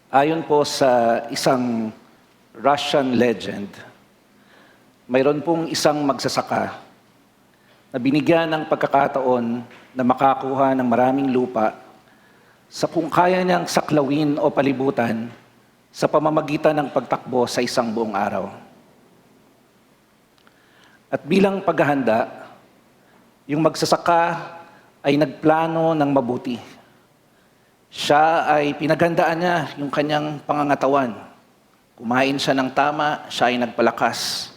Ayon po sa isang Russian legend, mayroon pong isang magsasaka na binigyan ng pagkakataon na makakuha ng maraming lupa sa kung kaya niyang saklawin o palibutan sa pamamagitan ng pagtakbo sa isang buong araw. At bilang paghahanda, yung magsasaka ay nagplano ng mabuti. Siya ay pinaghandaan niya yung kanyang pangangatawan. Kumain siya ng tama, siya ay nagpalakas.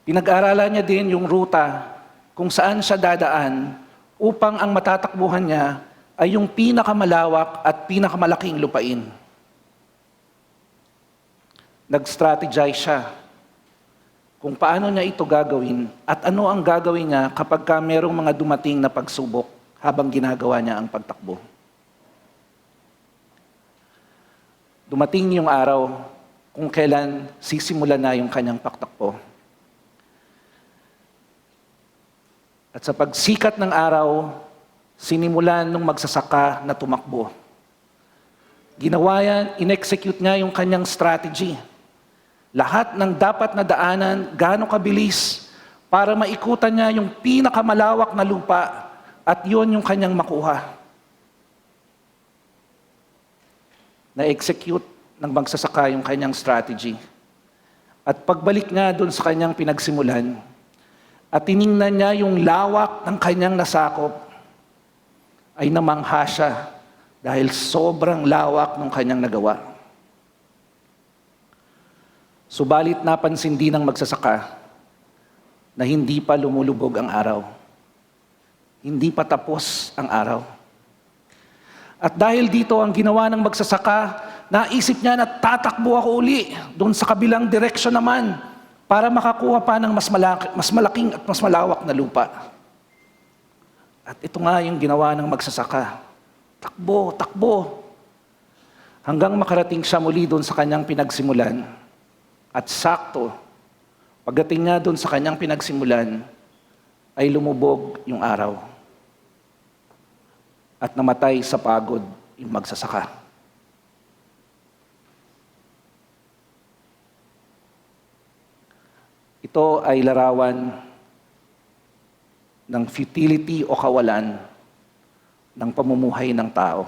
Pinag-aralan niya din yung ruta kung saan siya dadaan upang ang matatakbuhan niya ay yung pinakamalawak at pinakamalaking lupain. Nag-strategize siya kung paano niya ito gagawin at ano ang gagawin niya kapag merong mga dumating na pagsubok habang ginagawa niya ang pagtakbo. Dumating yung araw kung kailan sisimulan na yung kanyang pagtakbo. At sa pagsikat ng araw, sinimulan ng magsasaka na tumakbo. Ginawa yan, in-execute niya yung kanyang strategy. Lahat ng dapat na daanan, gaano kabilis para maikutan niya yung pinakamalawak na lupa at yon yung kanyang makuha. Na-execute ng magsasaka yung kanyang strategy. At pagbalik niya doon sa kanyang pinagsimulan, at tiningnan niya yung lawak ng kanyang nasakop, ay namangha siya dahil sobrang lawak ng kanyang nagawa. Subalit napansin din ng magsasaka na hindi pa lumulubog ang araw. Hindi pa tapos ang araw. At dahil dito ang ginawa ng magsasaka, naisip niya na tatakbo ako uli doon sa kabilang direksyon naman para makakuha pa ng mas malaking at mas malawak na lupa. At ito nga yung ginawa ng magsasaka. Takbo, takbo. Hanggang makarating siya muli doon sa kanyang pinagsimulan. At sakto, pagdating niya doon sa kanyang pinagsimulan, ay lumubog yung araw. At namatay sa pagod yung magsasaka. Ito ay larawan ng futility o kawalan ng pamumuhay ng tao.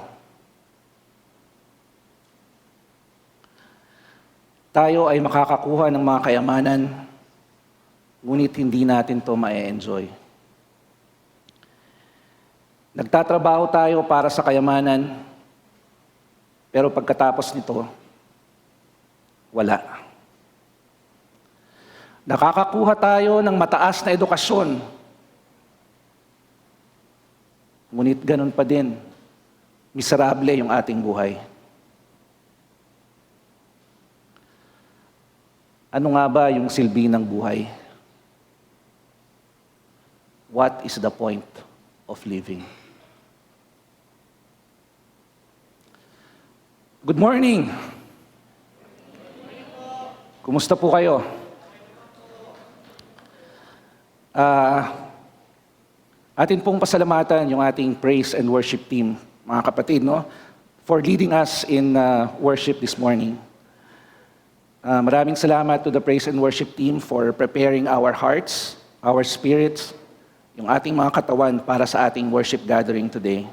Tayo ay makakakuha ng mga kayamanan, ngunit hindi natin ito ma-enjoy. Nagtatrabaho tayo para sa kayamanan, pero pagkatapos nito, wala. Nakakakuha tayo ng mataas na edukasyon, ngunit ganun pa din, miserable yung ating buhay. Ano nga ba yung silbi ng buhay? What is the point of living? Good morning! Kumusta po kayo? Atin pong pasalamatan yung ating praise and worship team, mga kapatid, no? For leading us in worship this morning. Maraming salamat to the praise and worship team for preparing our hearts, our spirits, yung ating mga katawan para sa ating worship gathering today.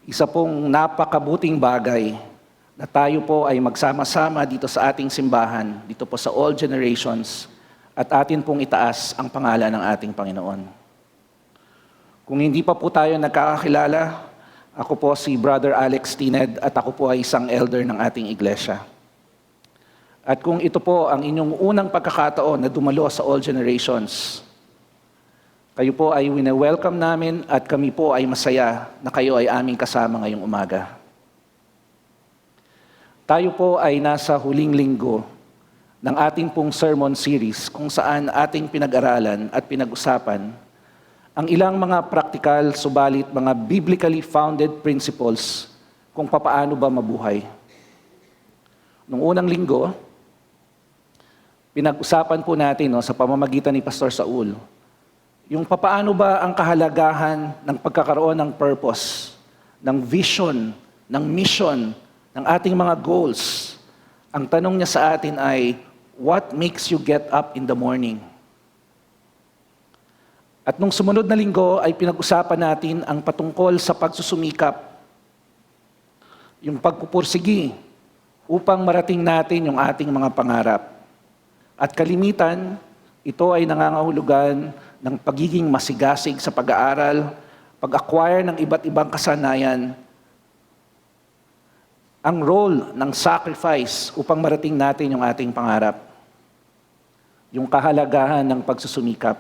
Isa pong napakabuting bagay na tayo po ay magsama-sama dito sa ating simbahan, dito po sa All Generations, at atin pong itaas ang pangalan ng ating Panginoon. Kung hindi pa po tayo nagkakakilala, ako po si Brother Alex Tined at ako po ay isang elder ng ating iglesia. At kung ito po ang inyong unang pagkakataon na dumalo sa All Generations, kayo po ay wine-welcome namin at kami po ay masaya na kayo ay aming kasama ngayong umaga. Tayo po ay nasa huling linggo ng ating pong sermon series kung saan ating pinag-aralan at pinag-usapan ang ilang mga practical, subalit mga biblically founded principles kung papaano ba mabuhay. Noong unang linggo, pinag-usapan po natin sa pamamagitan ni Pastor Saul, yung papaano ba ang kahalagahan ng pagkakaroon ng purpose, ng vision, ng mission ng ating mga goals, ang tanong niya sa atin ay, what makes you get up in the morning? At nung sumunod na linggo ay pinag-usapan natin ang patungkol sa pagsusumikap, yung pagpupursigi upang marating natin yung ating mga pangarap. At kalimitan, ito ay nangangahulugan ng pagiging masigasig sa pag-aaral, pag-acquire ng iba't ibang kasanayan, ang role ng sacrifice upang marating natin yung ating pangarap, yung kahalagahan ng pagsusumikap.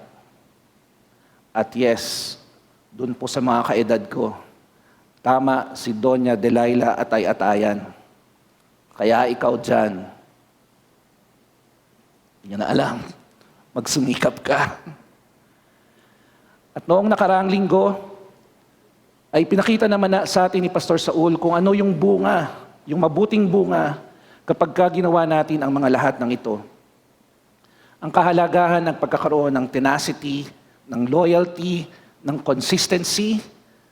At yes, dun po sa mga kaedad ko, tama si Doña Delilah Atay-Atayan. Kaya ikaw dyan, hindi nyo na alam, magsumikap ka. At noong nakaraang linggo, ay pinakita naman na sa atin ni Pastor Saul kung ano yung bunga, yung mabuting bunga kapag ginawa natin ang mga lahat ng ito. Ang kahalagahan ng pagkakaroon ng tenacity, ng loyalty, ng consistency,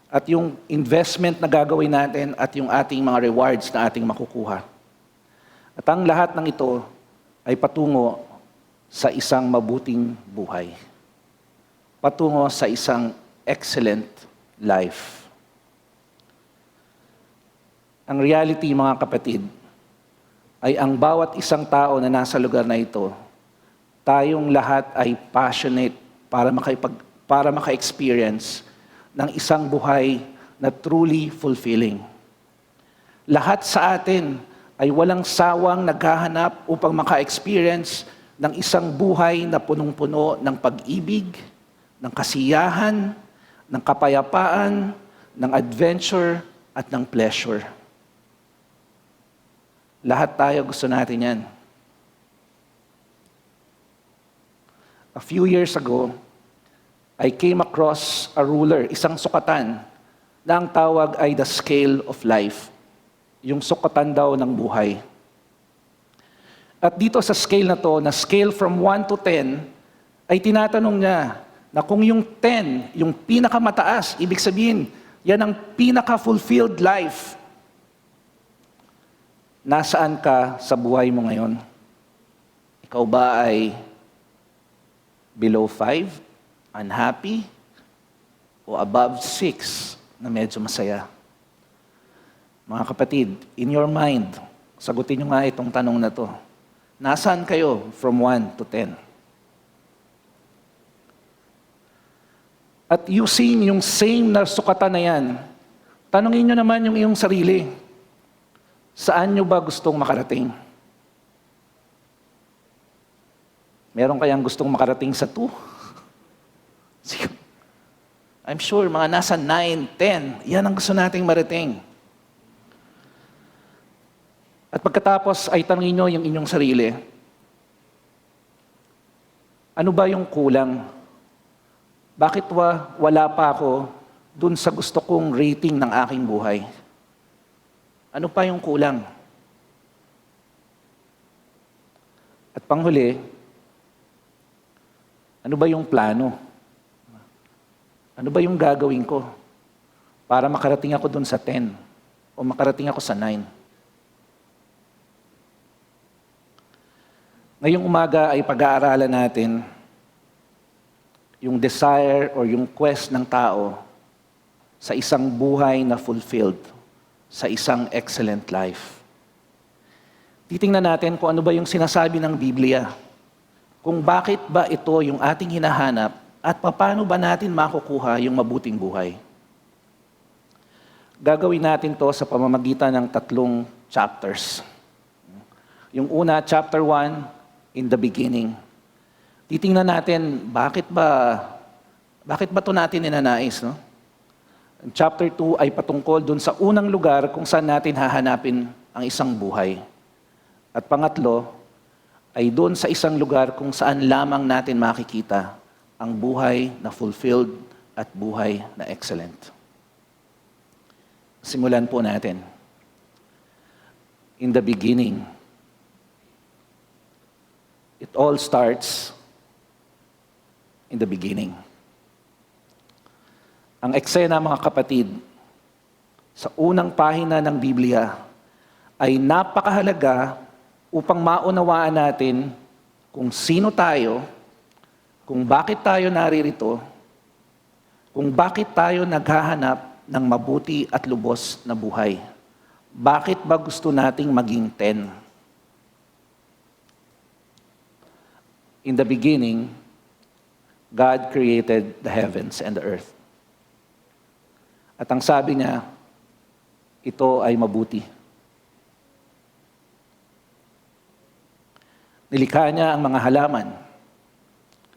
at yung investment na gagawin natin at yung ating mga rewards na ating makukuha. At ang lahat ng ito ay patungo sa isang mabuting buhay. Patungo sa isang excellent life. Ang reality, mga kapatid, ay ang bawat isang tao na nasa lugar na ito, tayong lahat ay passionate para maka-experience ng isang buhay na truly fulfilling. Lahat sa atin ay walang sawang naghahanap upang maka-experience ng isang buhay na punong-puno ng pag-ibig, ng kasiyahan, ng kapayapaan, ng adventure, at ng pleasure. Lahat tayo gusto natin yan. A few years ago, I came across a ruler, isang sukatan, na ang tawag ay the scale of life. Yung sukatan daw ng buhay. At dito sa scale na to, na scale from 1 to 10, ay tinatanong niya na kung yung 10, yung pinakamataas, ibig sabihin, yan ang pinaka-fulfilled life. Nasaan ka sa buhay mo ngayon? Ikaw ba ay below 5, unhappy, o above 6, na medyo masaya? Mga kapatid, in your mind, sagutin nyo nga itong tanong na to. Nasaan kayo from 1 to 10? At using yung same na sukatan na yan, tanongin nyo naman yung iyong sarili. Saan nyo ba gustong makarating? Meron kayang gustong makarating sa 2? I'm sure mga nasa 9, 10, yan ang gusto nating marating. At pagkatapos ay tanongin nyo yung inyong sarili, ano ba yung kulang? Bakit wala pa ako dun sa gusto kong rating ng aking buhay? Ano pa yung kulang? At panghuli, ano ba yung plano? Ano ba yung gagawin ko para makarating ako dun sa 10 o makarating ako sa 9? Ngayong umaga ay pag-aaralan natin yung desire or yung quest ng tao sa isang buhay na fulfilled, sa isang excellent life. Titingnan natin kung ano ba yung sinasabi ng Biblia, kung bakit ba ito yung ating hinahanap at paano ba natin makukuha yung mabuting buhay. Gagawin natin to sa pamamagitan ng 3 chapters. Yung una, chapter 1, in the beginning. Titingnan natin, bakit ba ito natin ninanais, no? Chapter 2 ay patungkol dun sa unang lugar kung saan natin hahanapin ang isang buhay. At pangatlo, ay dun sa isang lugar kung saan lamang natin makikita ang buhay na fulfilled at buhay na excellent. Simulan po natin. In the beginning, it all starts in the beginning. Ang eksena, mga kapatid, sa unang pahina ng Biblia ay napakahalaga upang maunawaan natin kung sino tayo, kung bakit tayo naririto, kung bakit tayo naghahanap ng mabuti at lubos na buhay. Bakit ba gusto nating maging 10? In the beginning, God created the heavens and the earth. At ang sabi niya, ito ay mabuti. Nilikha niya ang mga halaman.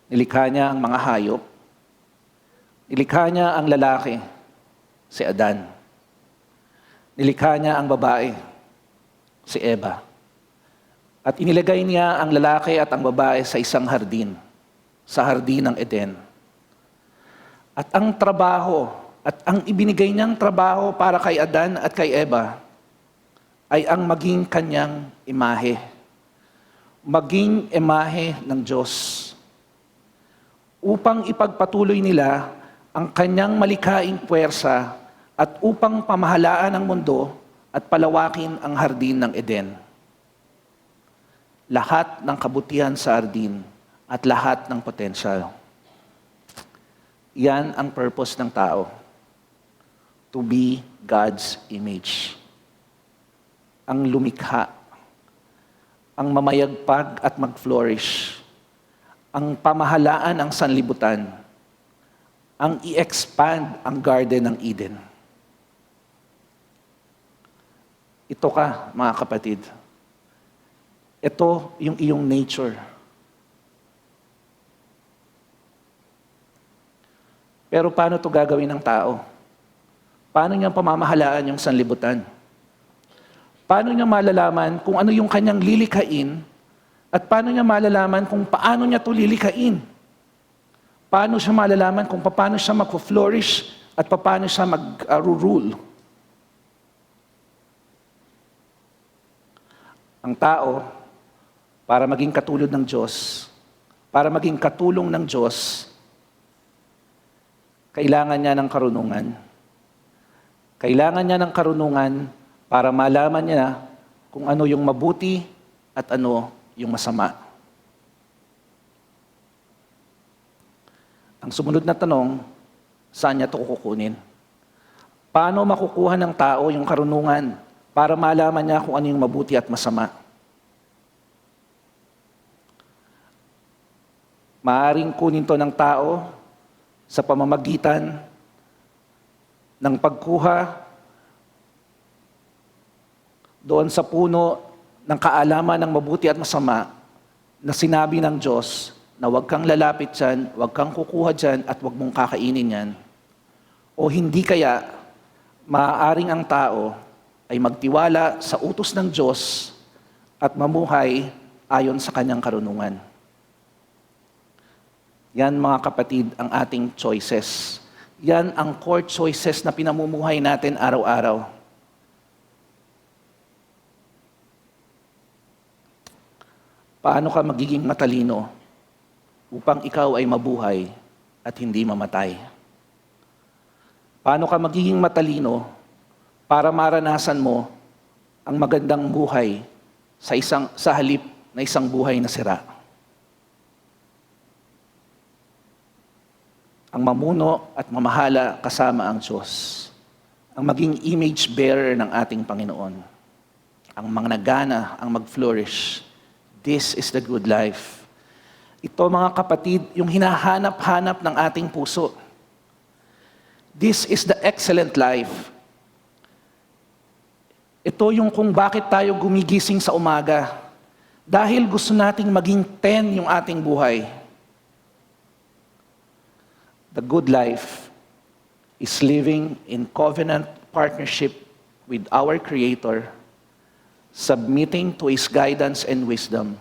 Nilikha niya ang mga hayop. Nilikha niya ang lalaki, si Adan. Nilikha niya ang babae, si Eva. At inilagay niya ang lalaki at ang babae sa isang hardin, sa hardin ng Eden. At ang trabaho, at ang ibinigay niyang trabaho para kay Adan at kay Eva, ay ang maging kanyang imahe. Maging imahe ng Diyos. Upang ipagpatuloy nila ang kanyang malikhaing puwersa at upang pamahalaan ang mundo at palawakin ang hardin ng Eden. Lahat ng kabutihan sa hardin at lahat ng potensyal. Yan ang purpose ng tao. To be God's image. Ang lumikha. Ang mamayagpag at mag-flourish. Ang pamahalaan ng sanlibutan. Ang i-expand ang Garden ng Eden. Ito ka, mga kapatid. Ito yung iyong nature. Pero paano ito gagawin ng tao? Paano niya pamamahalaan yung sanlibutan? Paano niya malalaman kung ano yung kanyang lilikhain at paano niya malalaman kung paano niya ito lilikhain? Paano siya malalaman kung paano siya mag-flourish at paano siya mag-rule? Ang tao, para maging katulad ng Diyos, para maging katulong ng Diyos, kailangan niya ng karunungan. Kailangan niya ng karunungan para malaman niya kung ano yung mabuti at ano yung masama. Ang sumunod na tanong, saan niya ito kukunin? Paano makukuha ng tao yung karunungan para malaman niya kung ano yung mabuti at masama? Maaaring kunin to ng tao sa pamamagitan ng pagkuha doon sa puno ng kaalaman ng mabuti at masama na sinabi ng Diyos na huwag kang lalapit dyan, huwag kang kukuha dyan at huwag mong kakainin yan. O hindi kaya, maaaring ang tao ay magtiwala sa utos ng Diyos at mamuhay ayon sa kanyang karunungan. Yan, mga kapatid, ang ating choices. Yan ang core choices na pinamumuhay natin araw-araw. Paano ka magiging matalino upang ikaw ay mabuhay at hindi mamatay? Paano ka magiging matalino para maranasan mo ang magandang buhay sa halip na isang buhay na sira? Ang mamuno at mamahala kasama ang Diyos. Ang maging image bearer ng ating Panginoon. Ang mangnagana, ang mag-flourish. This is the good life. Ito, mga kapatid, yung hinahanap-hanap ng ating puso. This is the excellent life. Ito yung kung bakit tayo gumigising sa umaga. Dahil gusto nating maging 10 yung ating buhay. The good life is living in covenant partnership with our Creator, submitting to His guidance and wisdom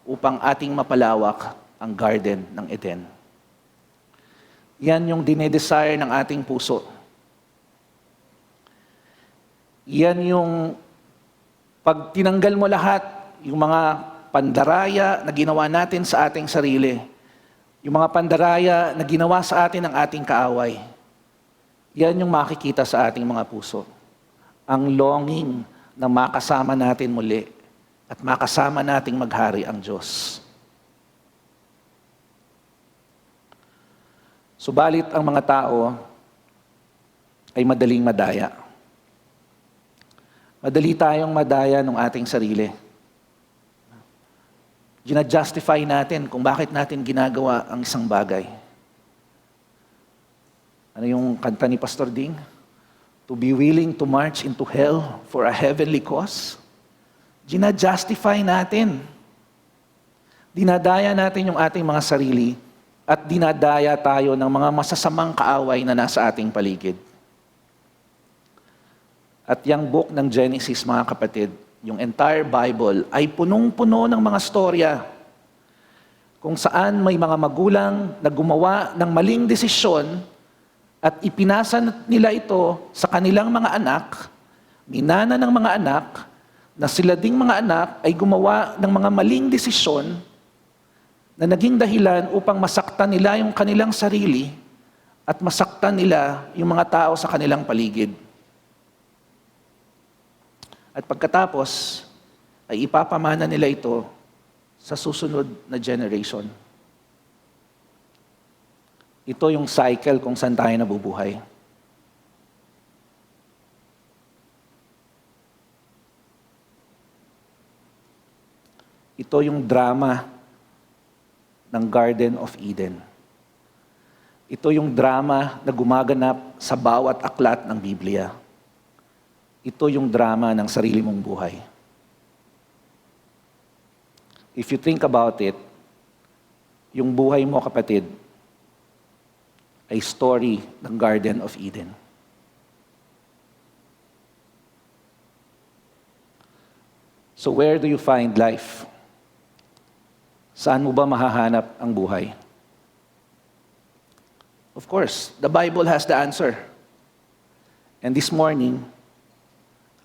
upang ating mapalawak ang Garden ng Eden. Yan yung dinedesire ng ating puso. Yan yung pag tinanggal mo lahat, yung mga pandaraya na ginawa natin sa ating sarili, yung mga pandaraya na ginawa sa atin ng ating kaaway, yan yung makikita sa ating mga puso. Ang longing na makasama natin muli at makasama nating maghari ang Diyos. Subalit ang mga tao ay madaling madaya. Madali tayong madaya ng ating sarili. Gina-justify natin kung bakit natin ginagawa ang isang bagay. Ano yung kanta ni Pastor Ding? To be willing to march into hell for a heavenly cause. Gina-justify natin. Dinadaya natin yung ating mga sarili at dinadaya tayo ng mga masasamang kaaway na nasa ating paligid. At yung book ng Genesis, mga kapatid, yung entire Bible ay punong-puno ng mga storya kung saan may mga magulang na gumawa ng maling desisyon at ipinasa nila ito sa kanilang mga anak, minana ng mga anak, na sila ding mga anak ay gumawa ng mga maling desisyon na naging dahilan upang masaktan nila yung kanilang sarili at masaktan nila yung mga tao sa kanilang paligid. At pagkatapos, ay ipapamana nila ito sa susunod na generation. Ito yung cycle kung saan tayo nabubuhay. Ito yung drama ng Garden of Eden. Ito yung drama na gumaganap sa bawat aklat ng Biblia. Ito yung drama ng sarili mong buhay. If you think about it, yung buhay mo, kapatid, ay story ng Garden of Eden. So where do you find life? Saan mo ba mahahanap ang buhay? Of course, the Bible has the answer. And this morning,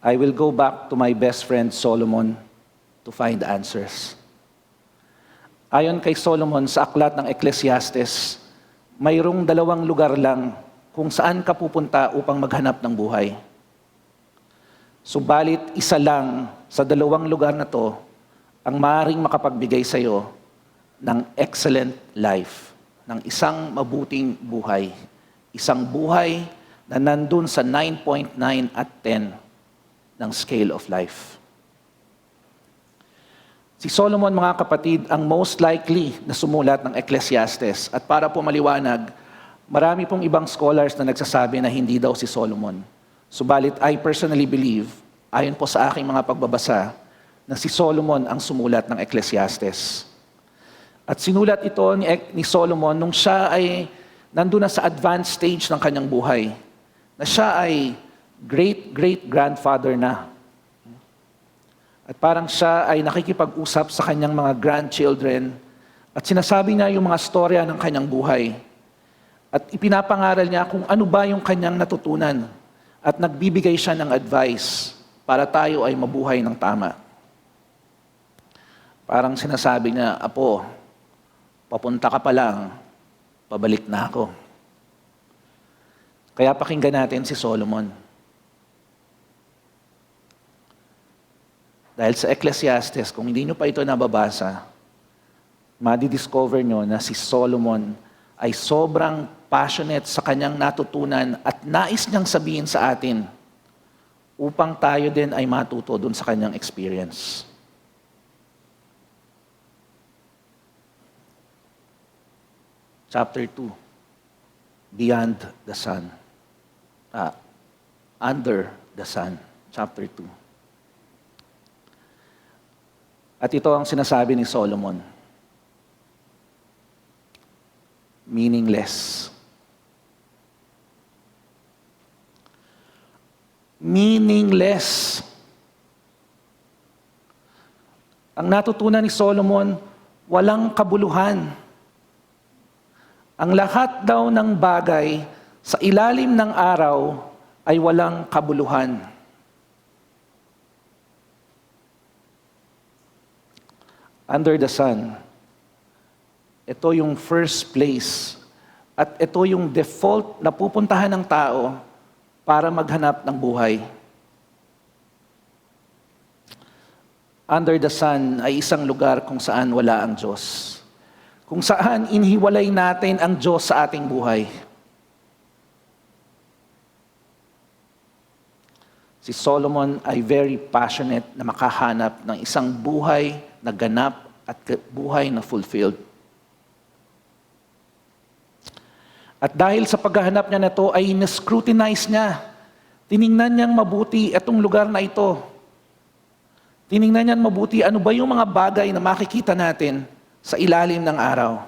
I will go back to my best friend Solomon to find answers. Ayon kay Solomon sa aklat ng Ecclesiastes, mayroong 2 lugar lang kung saan ka pupunta upang maghanap ng buhay. Subalit isa lang sa 2 lugar na to ang maaaring makapagbigay sa iyo ng excellent life, ng isang mabuting buhay. Isang buhay na nandun sa 9.9 at 10 ng scale of life. Si Solomon, mga kapatid, ang most likely na sumulat ng Ecclesiastes. At para po maliwanag, marami pong ibang scholars na nagsasabi na hindi daw si Solomon. Subalit, I personally believe, ayon po sa aking mga pagbabasa, na si Solomon ang sumulat ng Ecclesiastes. At sinulat ito ni Solomon nung siya ay nandun na sa advanced stage ng kanyang buhay. Na siya ay great-great-grandfather na. At parang siya ay nakikipag-usap sa kanyang mga grandchildren at sinasabi niya yung mga storya ng kanyang buhay. At ipinapangaral niya kung ano ba yung kanyang natutunan at nagbibigay siya ng advice para tayo ay mabuhay ng tama. Parang sinasabi niya, Apo, papunta ka pa lang, pabalik na ako. Kaya pakinggan natin si Solomon. Dahil sa Ecclesiastes, kung hindi nyo pa ito nababasa, madidiscover nyo na si Solomon ay sobrang passionate sa kanyang natutunan at nais niyang sabihin sa atin upang tayo din ay matuto dun sa kanyang experience. Chapter 2, Beyond the Sun. Under the Sun. Chapter 2. At ito ang sinasabi ni Solomon. Meaningless. Meaningless. Ang natutunan ni Solomon, walang kabuluhan. Ang lahat daw ng bagay sa ilalim ng araw ay walang kabuluhan. Under the sun. Ito yung first place at ito yung default na pupuntahan ng tao para maghanap ng buhay. under the sun ay isang lugar kung saan wala ang Diyos. Kung saan inhiwalay natin ang Diyos sa ating buhay. Si Solomon ay very passionate na makahanap ng isang buhay na ganap at buhay na fulfilled. At dahil sa paghahanap niya na ito ay na-scrutinize niya. Tiningnan niyang mabuti itong lugar na ito. Tiningnan niyang mabuti ano ba yung mga bagay na makikita natin sa ilalim ng araw.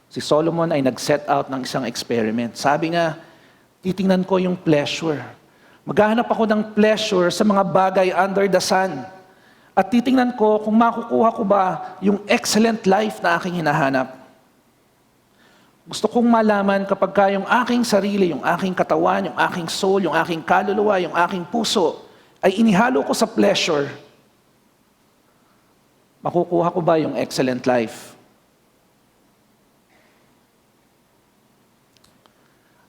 Si Solomon ay nag-set out ng isang experiment. Sabi nga, titingnan ko yung pleasure. Maghahanap ako ng pleasure sa mga bagay under the sun. At titingnan ko kung makukuha ko ba yung excellent life na aking hinahanap. Gusto kong malaman kapag yung aking sarili, yung aking katawan, yung aking soul, yung aking kaluluwa, yung aking puso, ay inihalo ko sa pleasure, makukuha ko ba yung excellent life?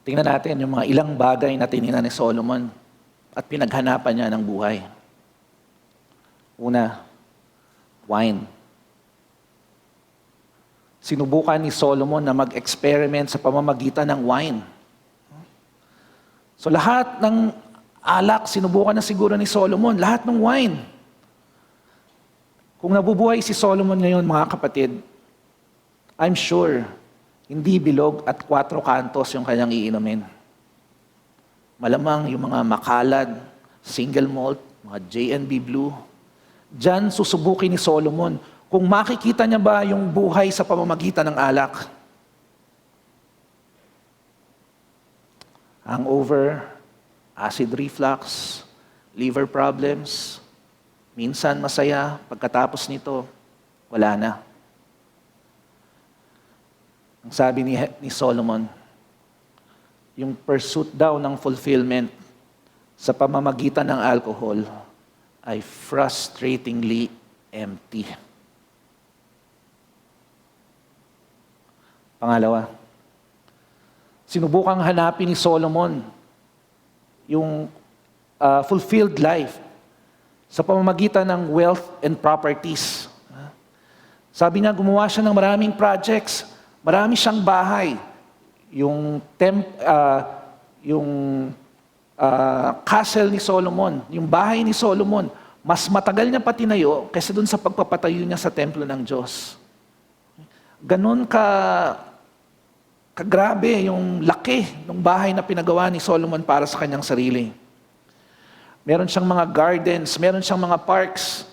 Tingnan natin yung mga ilang bagay na tiningnan ni Solomon at pinaghanapan niya ng buhay. Una, wine. Sinubukan ni Solomon na mag-experiment sa pamamagitan ng wine. So lahat ng alak, sinubukan na siguro ni Solomon, lahat ng wine. Kung nabubuhay si Solomon ngayon, mga kapatid, I'm sure, hindi bilog at 4 kantos yung kanyang iinumin. Malamang yung mga makalad, single malt, mga J&B Blue, diyan susubukin ni Solomon kung makikita niya ba yung buhay sa pamamagitan ng alak. Hangover, acid reflux, liver problems, minsan masaya, pagkatapos nito, wala na. Ang sabi ni Solomon, yung pursuit daw ng fulfillment sa pamamagitan ng alcohol ay frustratingly empty. Pangalawa, sinubukang hanapin ni Solomon yung fulfilled life sa pamamagitan ng wealth and properties. Sabi niya, gumawa siya ng maraming projects, marami siyang bahay. Yung castle ni Solomon, yung bahay ni Solomon, mas matagal niya pa tinayo kaysa dun sa pagpapatayo niya sa templo ng Diyos. Ganon kagrabe yung laki ng bahay na pinagawa ni Solomon para sa kanyang sarili. Meron siyang mga gardens, meron siyang mga parks,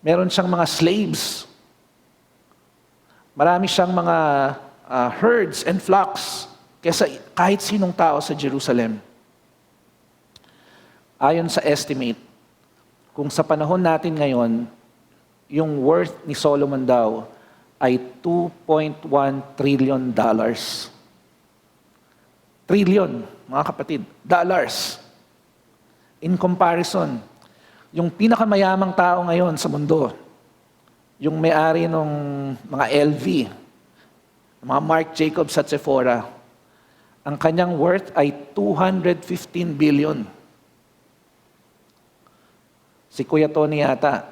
meron siyang mga slaves, marami siyang mga herds and flocks kaysa kahit sinong tao sa Jerusalem. Ayon sa estimate, kung sa panahon natin ngayon, yung worth ni Solomon daw ay $2.1 trillion. Trillion, mga kapatid, dollars. In comparison, yung pinakamayamang tao ngayon sa mundo, yung may-ari ng mga LV, mga Marc Jacobs at Sephora, ang kanyang worth ay 215 billion. Si Kuya Tony yata,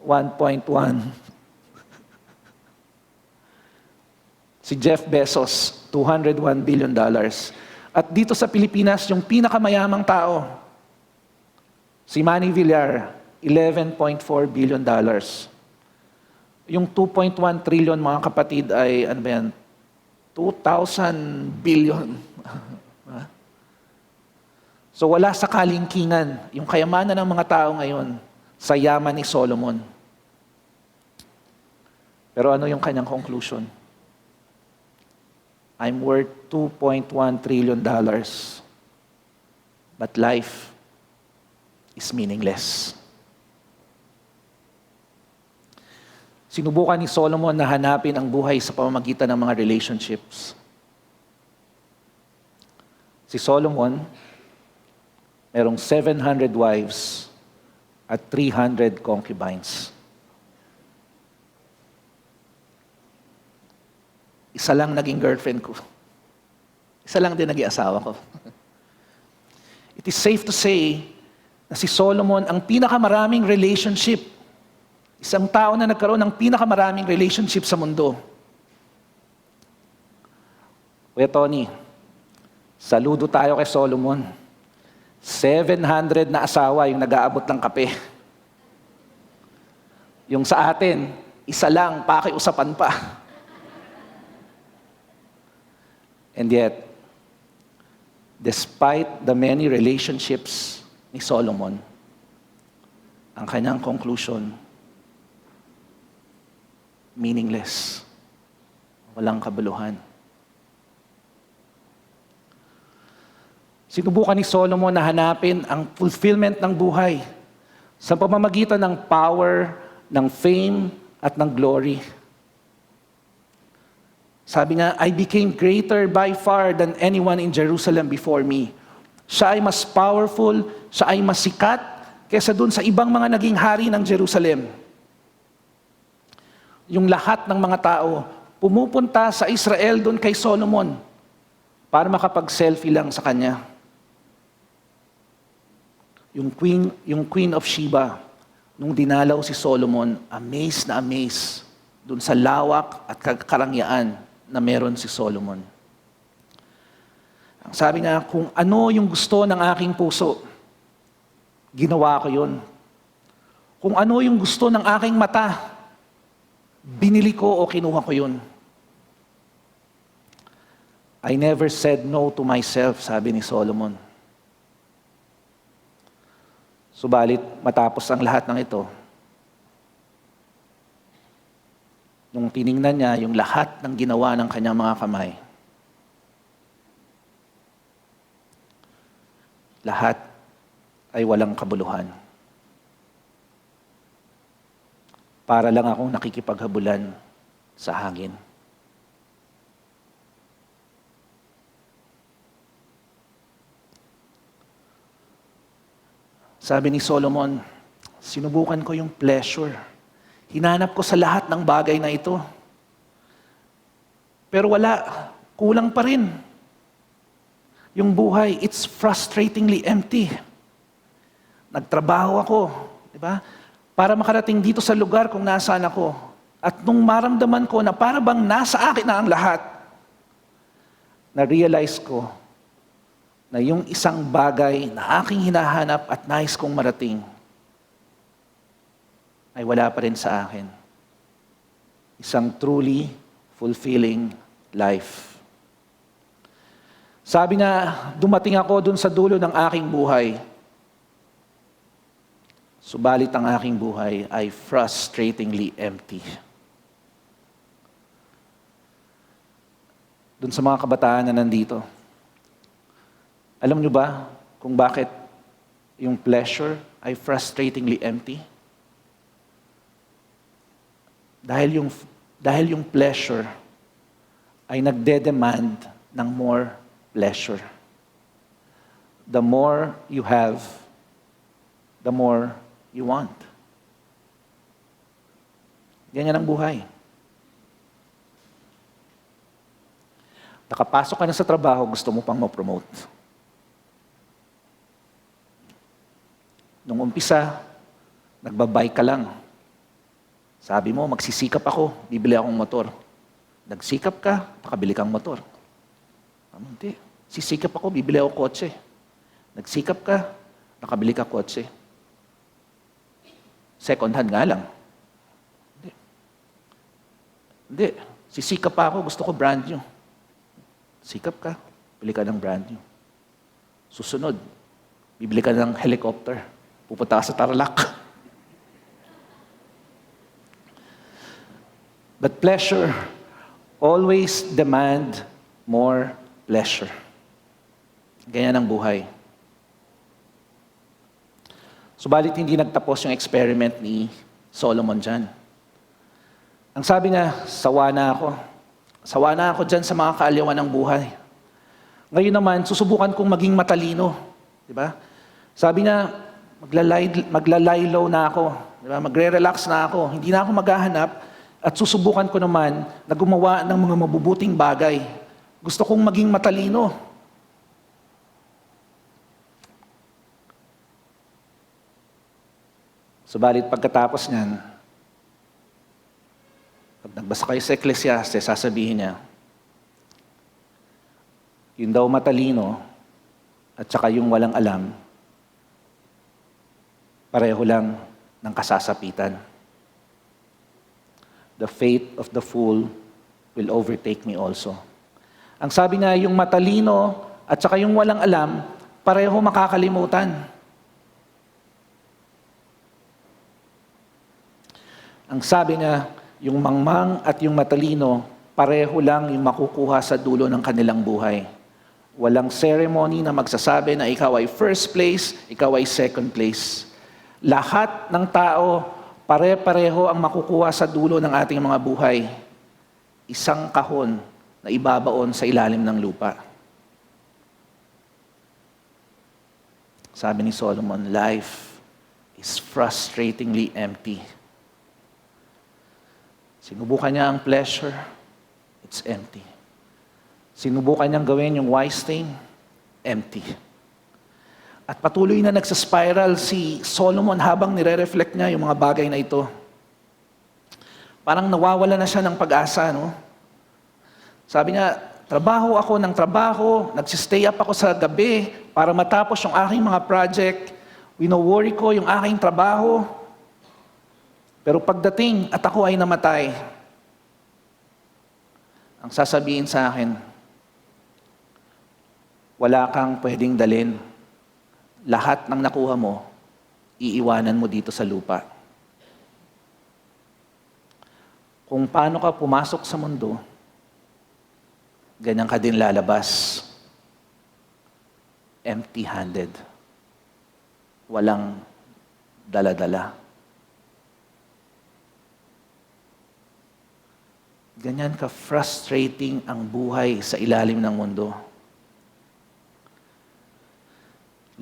1.1. Si Jeff Bezos, $201 billion. At dito sa Pilipinas, yung pinakamayamang tao, si Manny Villar, $11.4 billion. Yung 2.1 trillion, mga kapatid, ay, ano ba yan? 2,000 billion. So wala sa kalingkingan yung kayamanan ng mga tao ngayon sa yaman ni Solomon. Pero ano yung kanyang conclusion? I'm worth $2.1 trillion, but life is meaningless. Sinubukan ni Solomon na hanapin ang buhay sa pamamagitan ng mga relationships. Si Solomon, merong 700 wives at 300 concubines. Isa lang naging girlfriend ko. Isa lang din naging asawa ko. It is safe to say na si Solomon ang pinakamaraming relationship. Isang tao na nagkaroon ng pinakamaraming relationship sa mundo. Kuya Tony, saludo tayo kay Solomon. 700 na asawa yung nag-aabot ng kape. Yung sa atin, isa lang, pakiusapan pa. And yet, despite the many relationships ni Solomon, ang kanyang conclusion, meaningless. Walang kabuluhan. Sinubukan ni Solomon na hanapin ang fulfillment ng buhay sa pamamagitan ng power, ng fame, at ng glory. Sabi nga, I became greater by far than anyone in Jerusalem before me. Siya ay mas powerful, siya ay mas sikat kaysa dun sa ibang mga naging hari ng Jerusalem. Yung lahat ng mga tao pumupunta sa Israel dun kay Solomon para makapag-selfie lang sa kanya. Yung Queen of Sheba, nung dinalaw si Solomon, amazed na amazed dun sa lawak at karangyaan na meron si Solomon. Ang sabi nga, kung ano yung gusto ng aking puso, ginawa ko yun. Kung ano yung gusto ng aking mata, binili ko o kinuha ko yun. I never said no to myself, sabi ni Solomon. Subalit, matapos ang lahat ng ito, nung tiningnan niya yung lahat ng ginawa ng kanyang mga kamay, lahat ay walang kabuluhan. Para lang akong nakikipaghabulan sa hangin. Sabi ni Solomon, sinubukan ko yung pleasure. Hinanap ko sa lahat ng bagay na ito. Pero wala, kulang pa rin. Yung buhay, it's frustratingly empty. Nagtrabaho ako, di ba? Para makarating dito sa lugar kung nasaan ako. At nung maramdaman ko na para bang nasa akin na ang lahat, na-realize ko na yung isang bagay na aking hinahanap at nais kong marating ay wala pa rin sa akin. Isang truly fulfilling life. Sabi nga, dumating ako dun sa dulo ng aking buhay. Subalit ang aking buhay ay frustratingly empty. Dun sa mga kabataan na nandito, alam niyo ba kung bakit yung pleasure ay frustratingly empty? Dahil yung pleasure ay nagde-demand ng more pleasure. The more you have, the more you want. Ganyan ang buhay. Nakapasok ka na sa trabaho, gusto mo pang ma-promote. Nung umpisa, nagbabike ka lang. Sabi mo, magsisikap ako, bibili akong motor. Nagsikap ka, makabili kang motor. Hindi. Sisikap ako, bibili ako kotse. Nagsikap ka, nakabili ka kotse. Second hand nga lang. Hindi. Sisikap pa ako, gusto ko brand new. Sikap ka, bili ka ng brand new. Susunod, bibili ka ng helicopter. Pupunta ka sa Tarlac. But pleasure always demand more pleasure. Ganyan ang buhay. Subalit hindi nagtapos yung experiment ni Solomon dyan. Ang sabi niya, sawa na ako. Sawa na ako dyan sa mga kaaliwan ng buhay. Ngayon naman, susubukan kong maging matalino. Diba? Sabi niya, maglalay low na ako. Diba? Magre-relax na ako. Hindi na ako maghahanap at susubukan ko naman na gumawa ng mga mabubuting bagay. Gusto kong maging matalino. Subalit pagkatapos niyan, pag nagbasa kayo sa Ecclesiastes, sasabihin niya, yun daw matalino at saka yung walang alam, pareho lang ng kasasapitan. The fate of the fool will overtake me also. Ang sabi niya, yung matalino at saka yung walang alam, pareho makakalimutan. Ang sabi niya, yung mangmang at yung matalino, pareho lang yung makukuha sa dulo ng kanilang buhay. Walang ceremony na magsasabi na ikaw ay first place, ikaw ay second place. Lahat ng tao, pare-pareho ang makukuha sa dulo ng ating mga buhay. Isang kahon na ibabaon sa ilalim ng lupa. Sabi ni Solomon, life is frustratingly empty. Sinubukan niya ang pleasure, it's empty. Sinubukan niyang gawin yung wise thing, empty. At patuloy na nagsaspiral si Solomon habang nire-reflect niya yung mga bagay na ito. Parang nawawala na siya ng pag-asa, no? Sabi niya, trabaho ako ng trabaho, nagsistay up ako sa gabi para matapos yung aking mga project, wino-worry ko yung aking trabaho. Pero pagdating at ako ay namatay, ang sasabihin sa akin, wala kang pwedeng dalhin. Lahat ng nakuha mo, iiwanan mo dito sa lupa. Kung paano ka pumasok sa mundo, ganyan ka din lalabas. Empty-handed. Walang dala-dala. Ganyan ka frustrating ang buhay sa ilalim ng mundo.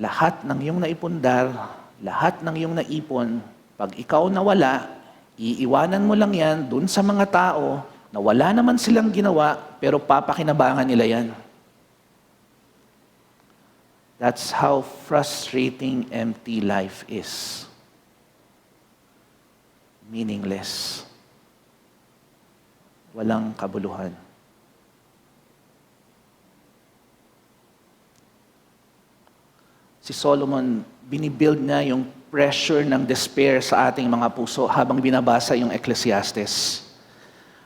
Lahat ng iyong naipundar, lahat ng iyong naipon, pag ikaw nawala, iiwanan mo lang yan dun sa mga tao na wala naman silang ginawa, pero papakinabangan nila yan. That's how frustrating empty life is. Meaningless. Walang kabuluhan. Si Solomon, binibuild niya yung pressure ng despair sa ating mga puso habang binabasa yung Ecclesiastes.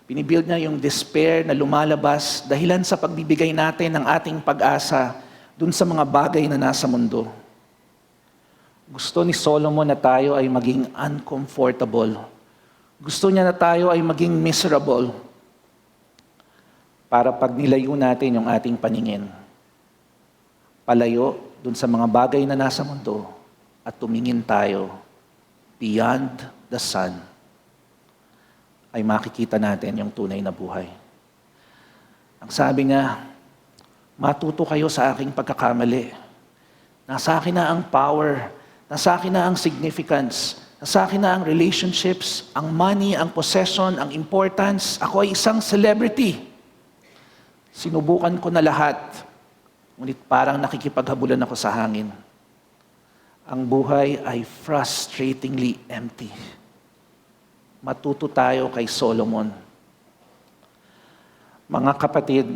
Binibuild niya yung despair na lumalabas dahilan sa pagbibigay natin ng ating pag-asa dun sa mga bagay na nasa mundo. Gusto ni Solomon na tayo ay maging uncomfortable. Gusto niya na tayo ay maging miserable para pag nilayo natin yung ating paningin. Palayo dun sa mga bagay na nasa mundo at tumingin tayo beyond the sun, ay makikita natin yung tunay na buhay. Ang sabi niya, matuto kayo sa aking pagkakamali. Nasa akin na ang power, nasa akin na ang significance, nasa akin na ang relationships, ang money, ang possession, ang importance. Ako ay isang celebrity. Sinubukan ko na lahat. Ngunit parang nakikipaghabulan ako sa hangin. Ang buhay ay frustratingly empty. Matuto tayo kay Solomon. Mga kapatid,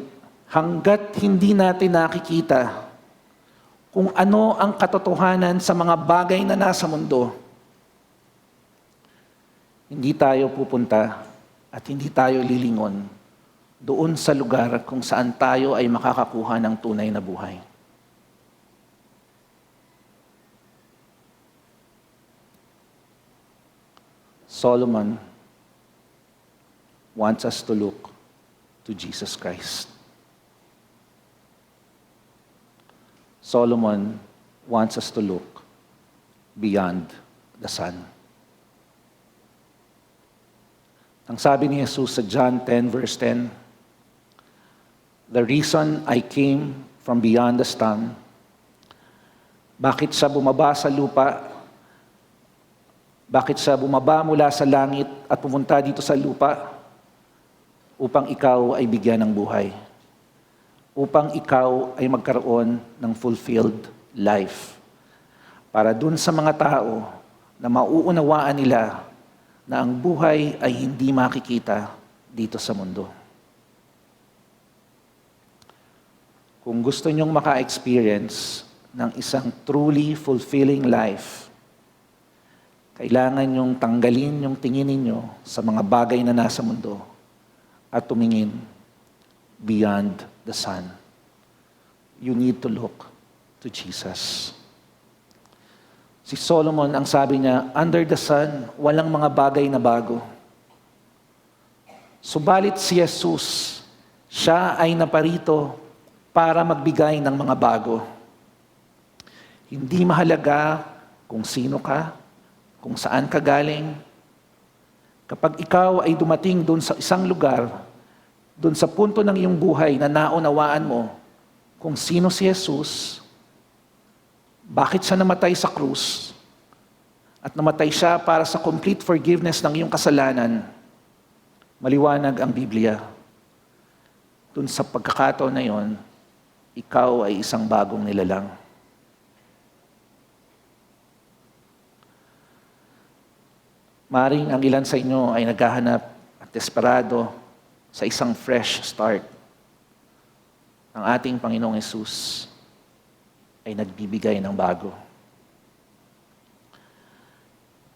hanggat hindi natin nakikita kung ano ang katotohanan sa mga bagay na nasa mundo, hindi tayo pupunta at hindi tayo lilingon doon sa lugar kung saan tayo ay makakakuha ng tunay na buhay. Solomon wants us to look to Jesus Christ. Solomon wants us to look beyond the sun. Ang sabi ni Jesus sa John 10 verse 10, the reason I came from beyond the sun, bakit siya bumaba sa lupa, bakit siya bumaba mula sa langit at pumunta dito sa lupa? Upang ikaw ay bigyan ng buhay. Upang ikaw ay magkaroon ng fulfilled life. Para dun sa mga tao na mauunawaan nila na ang buhay ay hindi makikita dito sa mundo. Kung gusto nyong maka-experience ng isang truly fulfilling life, kailangan nyong tanggalin yung tingin ninyo sa mga bagay na nasa mundo at tumingin beyond the sun. You need to look to Jesus. Si Solomon, ang sabi niya, under the sun, walang mga bagay na bago. Subalit si Jesus, siya ay naparito para magbigay ng mga bago. Hindi mahalaga kung sino ka, kung saan ka galing. Kapag ikaw ay dumating doon sa isang lugar, doon sa punto ng iyong buhay na naunawaan mo kung sino si Jesus, bakit siya namatay sa krus, at namatay siya para sa complete forgiveness ng iyong kasalanan, maliwanag ang Biblia. Doon sa pagkakataon na yon, ikaw ay isang bagong nilalang. Maring ang ilan sa inyo ay naghahanap at desperado sa isang fresh start. Ang ating Panginoong Hesus ay nagbibigay ng bago.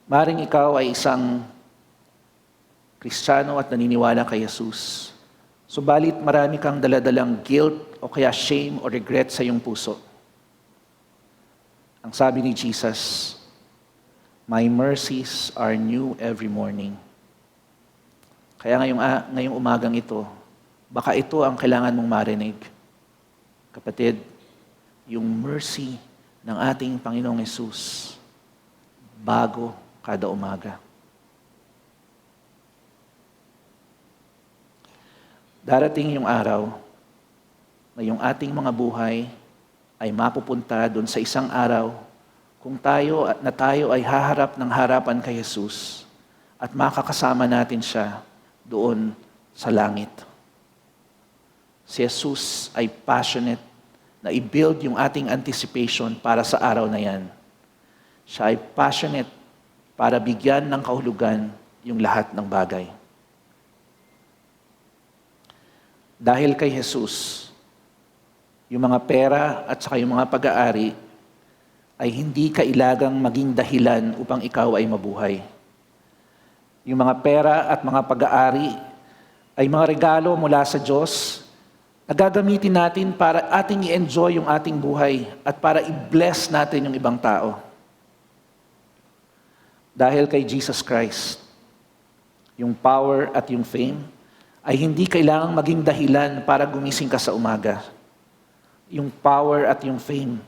Maring ikaw ay isang Kristiyano at naniniwala kay Jesus. Subalit marami kang daladalang guilt o kaya shame o regret sa iyong puso. Ang sabi ni Jesus, "My mercies are new every morning." Kaya ngayong umagang ito, baka ito ang kailangan mong marinig. Kapatid, yung mercy ng ating Panginoong Hesus, bago kada umaga. Darating yung araw na yung ating mga buhay ay mapupunta doon sa isang araw kung tayo ay haharap ng harapan kay Jesus at makakasama natin siya doon sa langit. Si Jesus ay passionate na i-build yung ating anticipation para sa araw na yan. Siya ay passionate para bigyan ng kahulugan yung lahat ng bagay. Dahil kay Jesus, yung mga pera at saka yung mga pag-aari ay hindi kailagang maging dahilan upang ikaw ay mabuhay. Yung mga pera at mga pag-aari ay mga regalo mula sa Diyos na gagamitin natin para ating i-enjoy yung ating buhay at para i-bless natin yung ibang tao. Dahil kay Jesus Christ, yung power at yung fame ay hindi kailangang maging dahilan para gumising ka sa umaga. Yung power at yung fame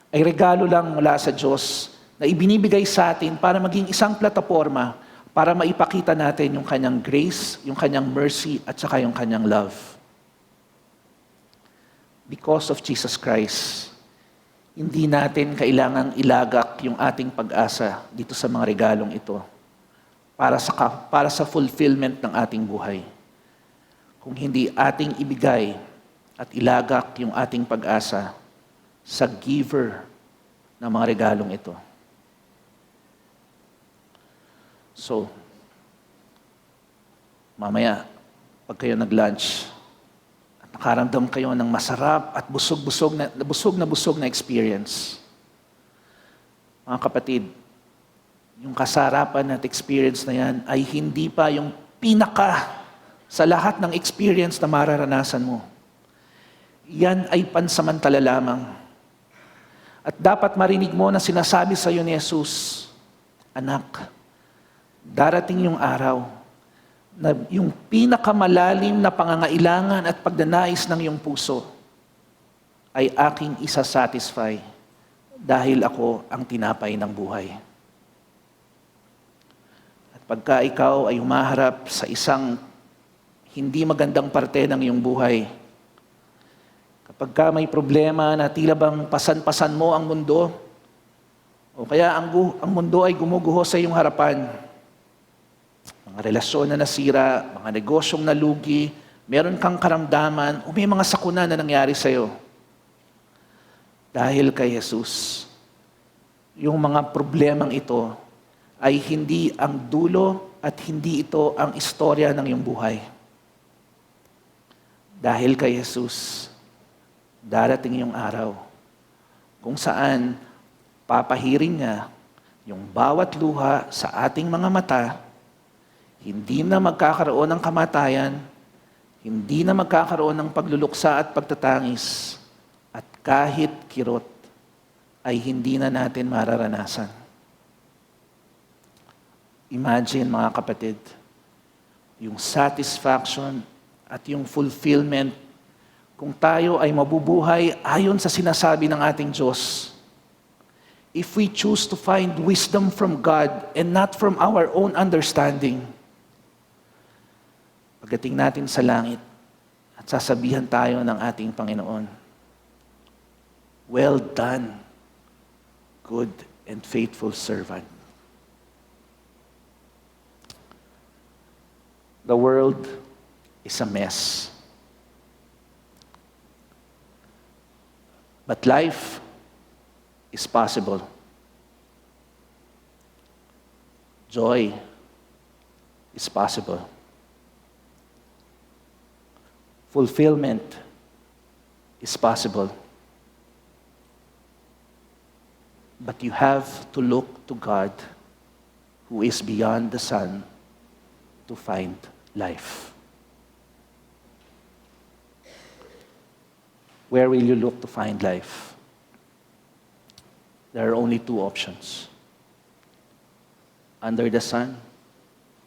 ay regalo lang mula sa Diyos na ibinibigay sa atin para maging isang plataforma para maipakita natin yung kanyang grace, yung kanyang mercy, at saka yung kanyang love. Because of Jesus Christ, hindi natin kailangang ilagak yung ating pag-asa dito sa mga regalong ito para sa fulfillment ng ating buhay. Kung hindi ating ibigay at ilagak yung ating pag-asa sa giver ng mga regalong ito. So, mamaya, pag kayo nag-lunch, at nakaramdam kayo ng masarap at busog na experience, mga kapatid, yung kasarapan at experience na yan ay hindi pa yung pinaka sa lahat ng experience na mararanasan mo. Yan ay pansamantala lamang. At dapat marinig mo na sinasabi sa iyo ni Jesus, "Anak, darating yung araw na yung pinakamalalim na pangangailangan at pagdanais ng iyong puso ay aking isa-satisfy dahil ako ang tinapay ng buhay." At pagka ikaw ay humaharap sa isang hindi magandang parte ng iyong buhay, kapag ka may problema na tila bang pasan-pasan mo ang mundo, o kaya ang mundo ay gumuguho sa iyong harapan, mga relasyon na nasira, mga negosyong nalugi, meron kang karamdaman, o may mga sakuna na nangyari sa iyo, dahil kay Jesus, yung mga problemang ito ay hindi ang dulo at hindi ito ang istorya ng iyong buhay. Dahil kay Jesus, darating yung araw kung saan papahirin niya yung bawat luha sa ating mga mata, hindi na magkakaroon ng kamatayan, hindi na magkakaroon ng pagluluksa at pagtatangis, at kahit kirot ay hindi na natin mararanasan. Imagine mga kapatid, yung satisfaction at yung fulfillment kung tayo ay mabubuhay ayon sa sinasabi ng ating Diyos. If we choose to find wisdom from God and not from our own understanding, pagdating natin sa langit at sasabihan tayo ng ating Panginoon, "Well done, good and faithful servant." The world is a mess. But life is possible. Joy is possible. Fulfillment is possible. But you have to look to God, who is beyond the sun, to find life. Where will you look to find life? There are only two options. Under the sun,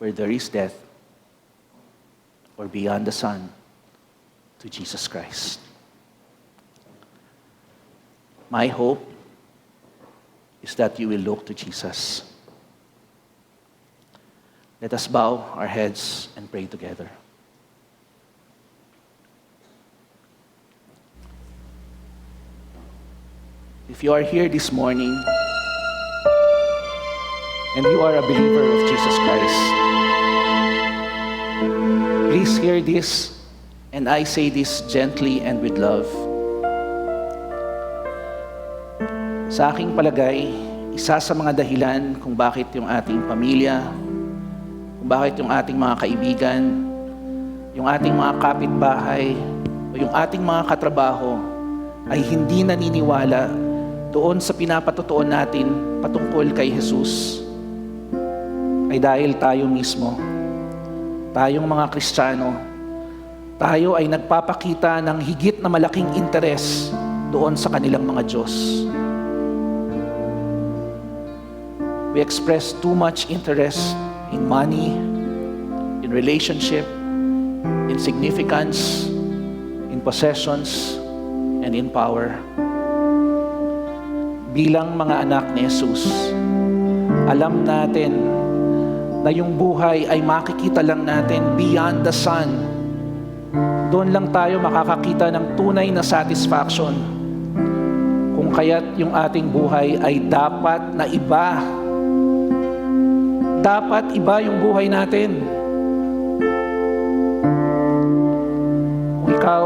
where there is death, or beyond the sun, to Jesus Christ. My hope is that you will look to Jesus. Let us bow our heads and pray together. If you are here this morning and you are a believer of Jesus Christ, please hear this, and I say this gently and with love. Sa aking palagay, isa sa mga dahilan kung bakit yung ating pamilya, kung bakit yung ating mga kaibigan, yung ating mga kapitbahay, o yung ating mga katrabaho ay hindi naniniwala doon sa pinapatutuon natin patungkol kay Jesus, ay dahil tayo mismo, tayong mga Kristiyano, tayo ay nagpapakita ng higit na malaking interes doon sa kanilang mga Diyos. We express too much interest in money, in relationship, in significance, in possessions, and in power. Bilang mga anak ni Jesus, alam natin na yung buhay ay makikita lang natin beyond the sun. Doon lang tayo makakakita ng tunay na satisfaction. Kung kaya't yung ating buhay ay dapat na iba. Dapat iba yung buhay natin. Kung ikaw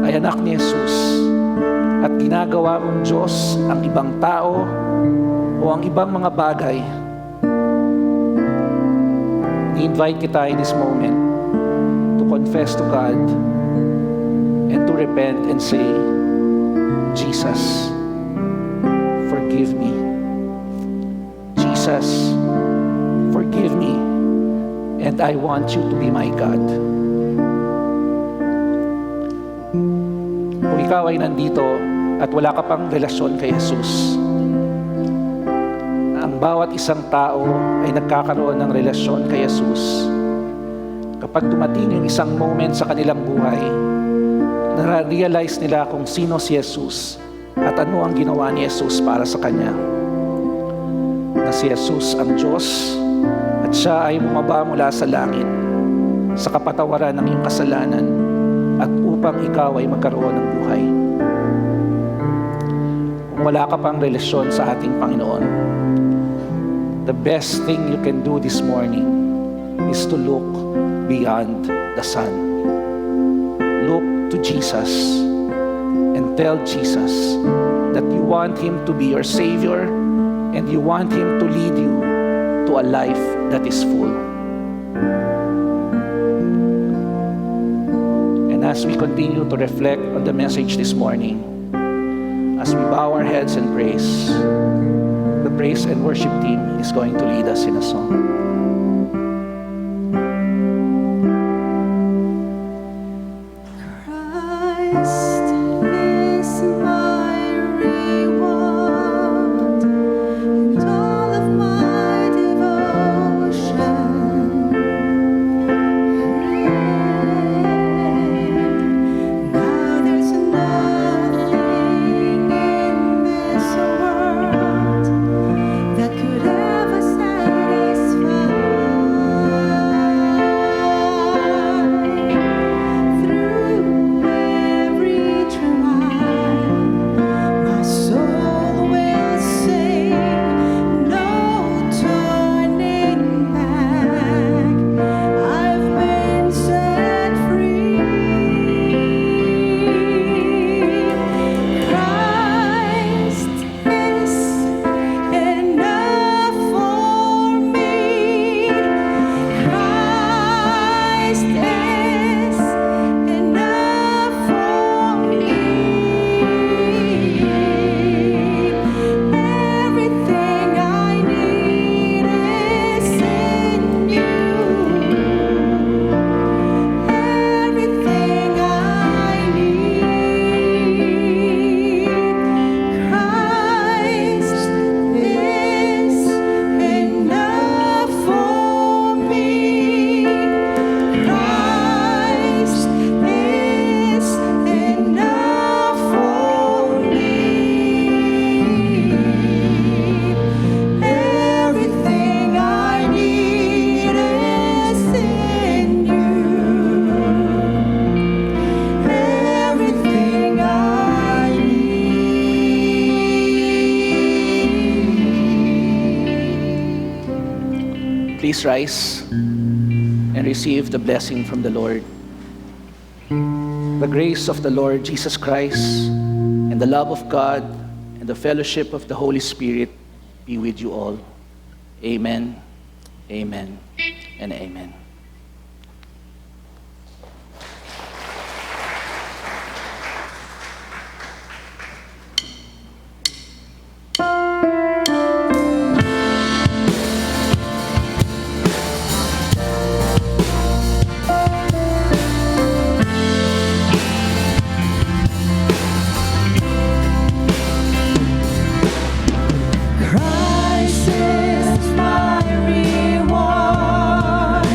ay anak ni Jesus, at ginagawa mong Diyos ang ibang tao o ang ibang mga bagay, i-invite kita in this moment to confess to God and to repent and say, "Jesus, forgive me. Jesus, forgive me, and I want you to be my God." Kung ikaw ay nandito at wala ka pang relasyon kay Jesus, ang bawat isang tao ay nagkakaroon ng relasyon kay Jesus kapag dumating yung isang moment sa kanilang buhay, na-realize nila kung sino si Jesus at ano ang ginawa ni Jesus para sa kanya. Na si Jesus ang Diyos at siya ay bumaba mula sa langit sa kapatawaran ng iyong kasalanan at upang ikaw ay magkaroon ng buhay. Kung wala ka pang relasyon sa ating Panginoon, the best thing you can do this morning is to look beyond the sun. Look to Jesus and tell Jesus that you want Him to be your Savior and you want Him to lead you to a life that is full. And as we continue to reflect on the message this morning, as we bow our heads and praise, the praise and worship team is going to lead us in a song. Please rise and receive the blessing from the Lord. The grace of the Lord Jesus Christ and the love of God and the fellowship of the Holy Spirit be with you all. Amen, amen, and amen. Christ is my reward.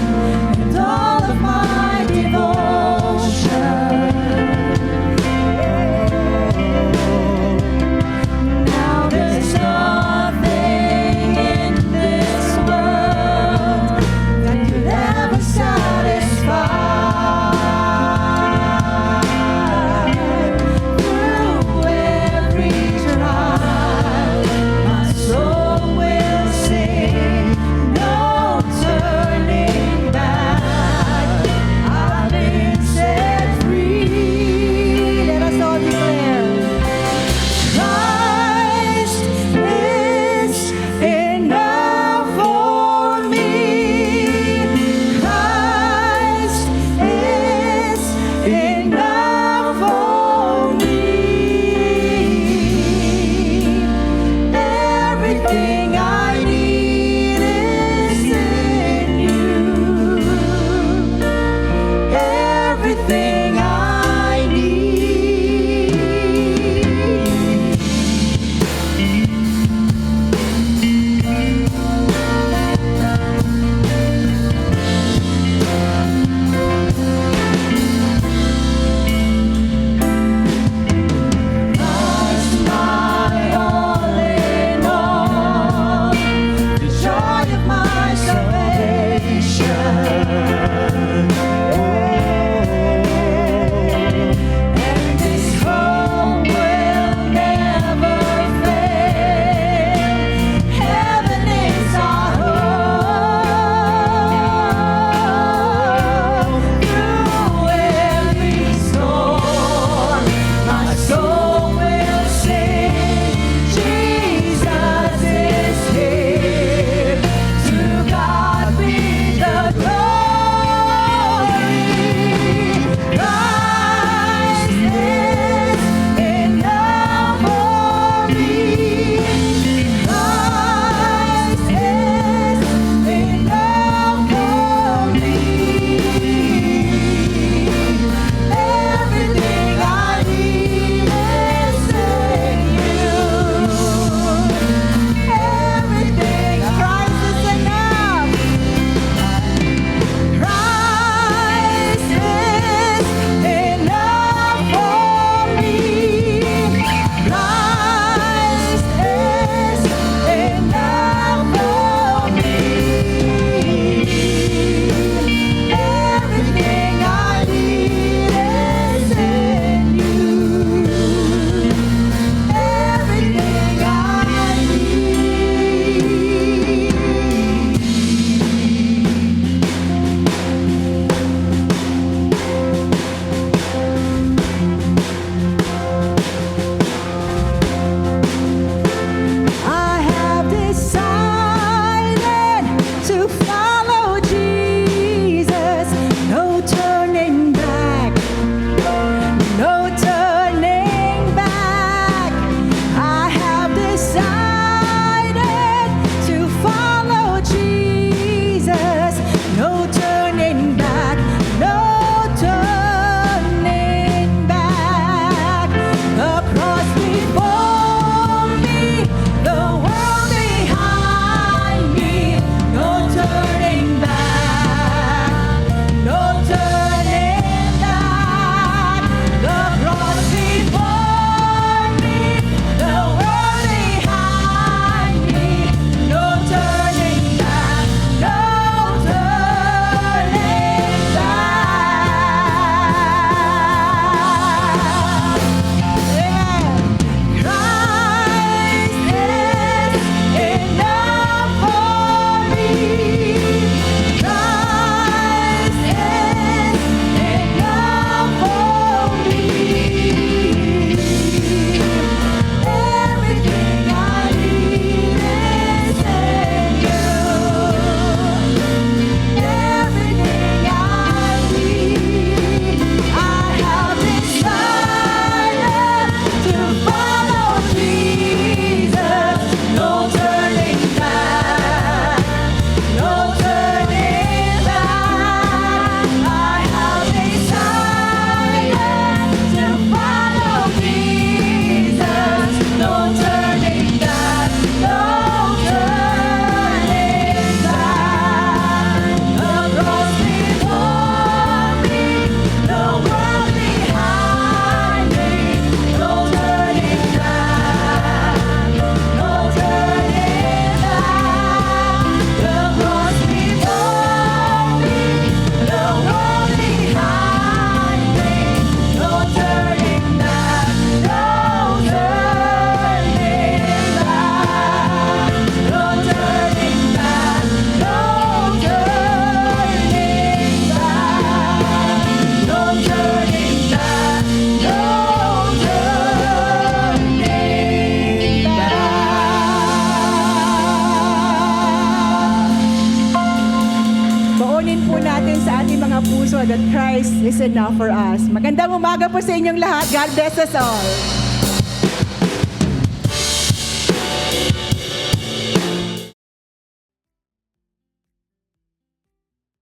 mga puso that Christ is enough for us. Magandang umaga po sa inyong lahat. God bless us all.